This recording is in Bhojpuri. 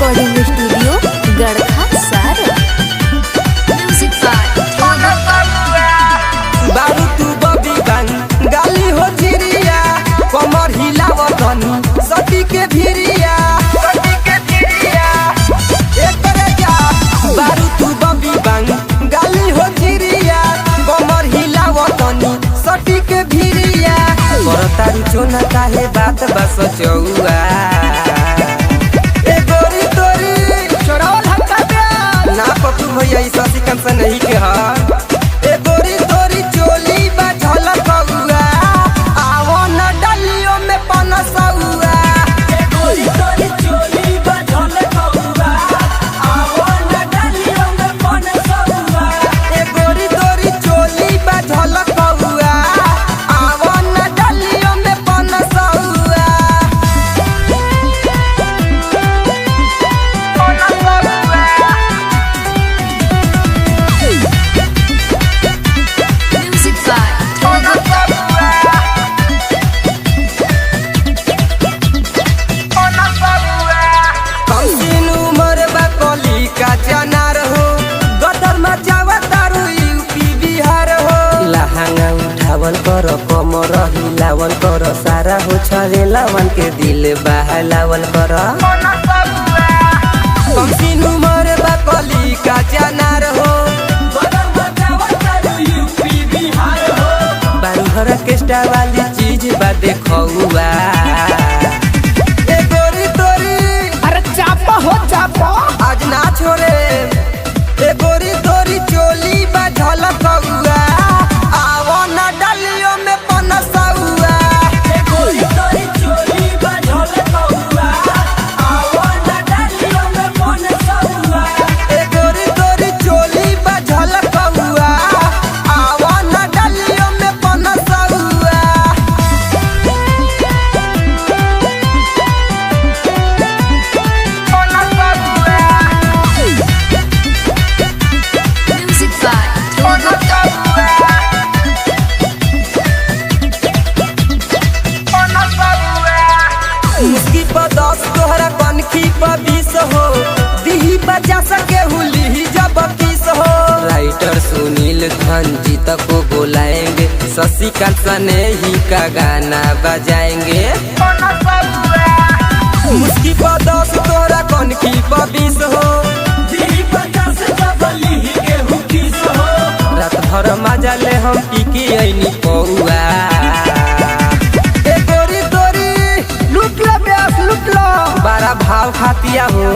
रिकॉर्डिंग स्टूडियो गढ़खा सारा। म्यूजिक बारू तू बबी बन गाली हो चिड़िया कमर हिलावतनी सती के भिरिया बारू तू बबी बन गाली हो चिड़िया कमर हिलावतनी सती के भिरिया तारू चोना काहे बात बस चौआ ए गोरी तोरी छोड़ावल हक्का दे ना पप्पू भैया ई ससी कंस नहीं के हा ए गोरी तोरी चोली बा झलक हुआ आवो न डलियो में पनसुआ ए गोरी तोरी चोली बा झलक हुआ आवो न डलियो में पनसुआ ए गोरी तोरी चोली बा झलक हुआ आवो न डलियो में पनसुआ उठावन कर कमर हिलावन कर सारा हो छरे लावन के दिल बहलावन कर कमसिन उमर बा कली का जनार हो बारू घर केस्टा वाली चीज बा देखौआ ए गोरी तोरी अरे चापा हो चापा आज ना छोड़े ए गोरी तोरी चोली बा झलक हुआ आवो न डलियो में पनसुआ ए गोरी तोरी चोली बा झलक हुआ आवो न डलियो में पनसुआ ए गोरी तोरी चोली बा झलक हुआ आवो न डलियो में पनसुआ मुस्की पर 10 तोहरा कनखी पर 20 हो दिही बचा सके हुली जब किस हो राइटर सुनील धनजीत को बुलाएंगे शशिकांत सने ही का गाना बजाएंगे मुस्की पर 10 तोहरा कनखी पर 20 हो दिही बचा सके हुली के हुकिस हो रात भर मजा ले हम पी के आईनी पौआ लुट लो बारा भाव खातिया हो।